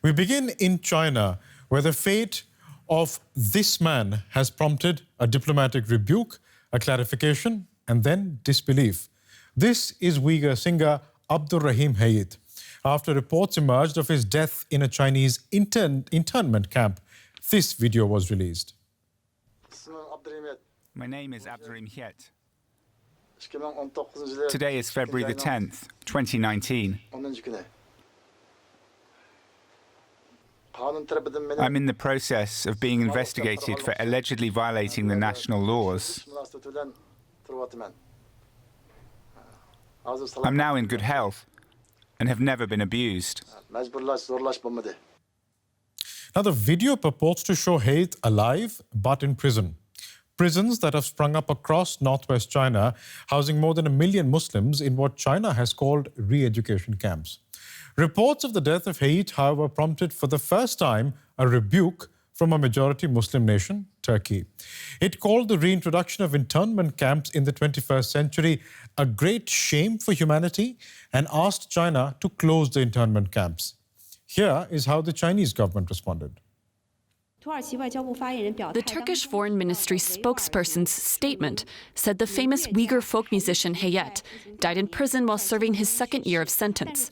We begin in China, where the fate of this man has prompted a diplomatic rebuke, a clarification, and then disbelief. This is Uighur singer Abdurehim Heyit, after reports emerged of his death in a Chinese internment camp. This video was released. My name is Abdurehim Heyit. Today is February the 10th, 2019. I'm in the process of being investigated for allegedly violating the national laws. I'm now in good health and have never been abused. Now, the video purports to show Heyit alive but in prison. Prisons that have sprung up across northwest China, housing more than 1 million Muslims in what China has called re-education camps. Reports of the death of Heyit, however, prompted for the first time a rebuke from a majority Muslim nation, Turkey. It called the reintroduction of internment camps in the 21st century a great shame for humanity and asked China to close the internment camps. Here is how the Chinese government responded. The Turkish Foreign Ministry spokesperson's statement said the famous Uighur folk musician Heyit died in prison while serving his second year of sentence.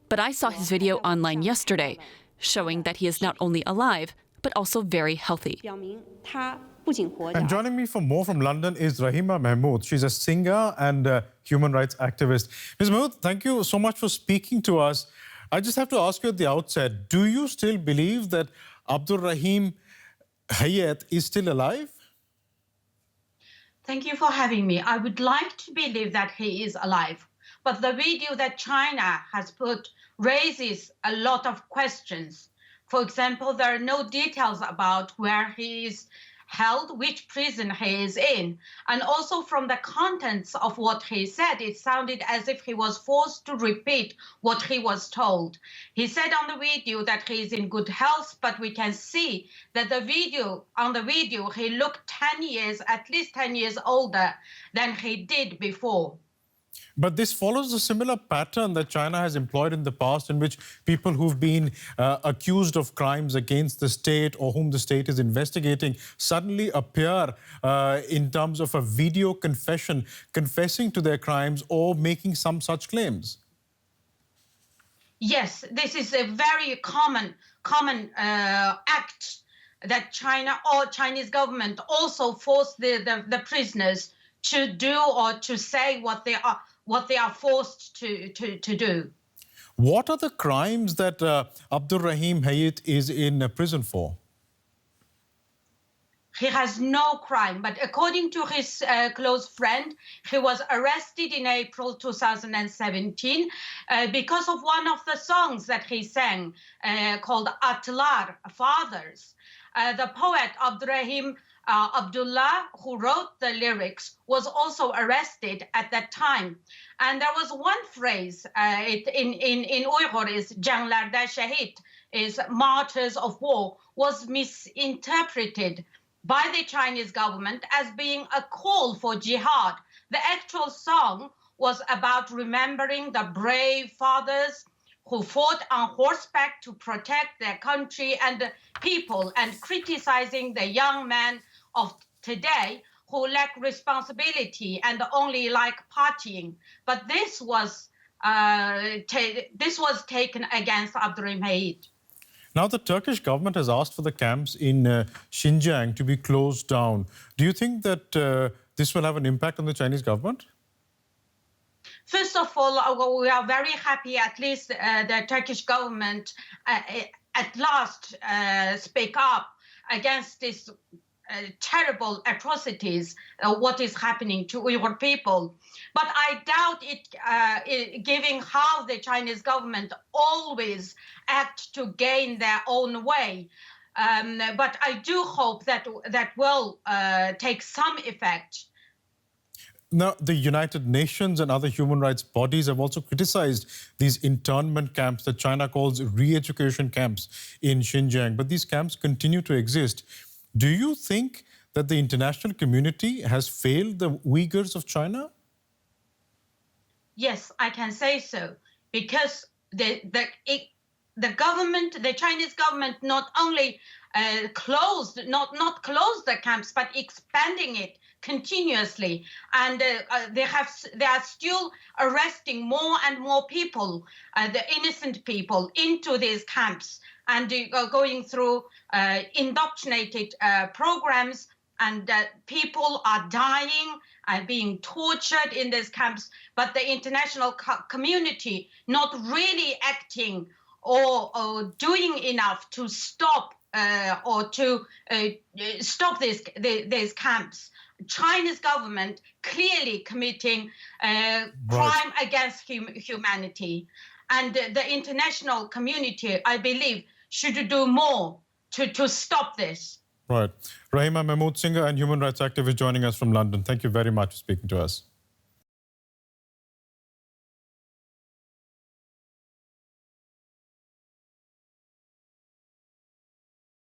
But I saw his video online yesterday, showing that he is not only alive, but also very healthy. And joining me for more from London is Rahima Mahmut. She's a singer and a human rights activist. Ms. Mahmut, thank you so much for speaking to us. I just have to ask you at the outset, do you still believe that Abdurehim Heyit is still alive? Thank you for having me. I would like to believe that he is alive. But the video that China has put raises a lot of questions. For example, there are no details about where he is held, which prison he is in. And also from the contents of what he said, it sounded as if he was forced to repeat what he was told. He said on the video that he is in good health, but we can see that on the video, he looked 10 years, at least 10 years older than he did before. But this follows a similar pattern that China has employed in the past, in which people who've been accused of crimes against the state or whom the state is investigating suddenly appear in terms of a video confession, confessing to their crimes or making some such claims. Yes, this is a very common act that China or Chinese government also forced the prisoners to do or to say what they are forced to do. What are the crimes that Abdurehim Heyit is in prison for? He has no crime, but according to his close friend, he was arrested in April 2017 because of one of the songs that he sang called Atlar, Fathers. The poet Abdurehim Abdullah, who wrote the lyrics, was also arrested at that time. And there was one phrase in Uighur is "Janglarda Shahid," is martyrs of war, was misinterpreted by the Chinese government as being a call for jihad. The actual song was about remembering the brave fathers who fought on horseback to protect their country and the people, and criticizing the young men of today who lack responsibility and only like partying. But this was taken against Abdurehim Heyit. Now, the Turkish government has asked for the camps in Xinjiang to be closed down. Do you think that this will have an impact on the Chinese government? First of all, we are very happy at least the Turkish government at last speak up against this terrible atrocities, what is happening to Uyghur people. But I doubt it, given how the Chinese government always act to gain their own way. But I do hope that will take some effect. Now, the United Nations and other human rights bodies have also criticized these internment camps that China calls re-education camps in Xinjiang. But these camps continue to exist. Do you think that the international community has failed the Uyghurs of China? Yes, I can say so, because the Chinese government, not only not closed the camps, but expanding it continuously, and they are still arresting more and more people, the innocent people, into these camps, and going through indoctrinated programs, and people are dying and being tortured in these camps. But the international community not really acting or doing enough to stop stop these camps. China's government clearly committing crime against humanity, and the international community, I believe, should do more to stop this. Right. Rahima, Mahmut singer and human rights activist joining us from London. Thank you very much for speaking to us.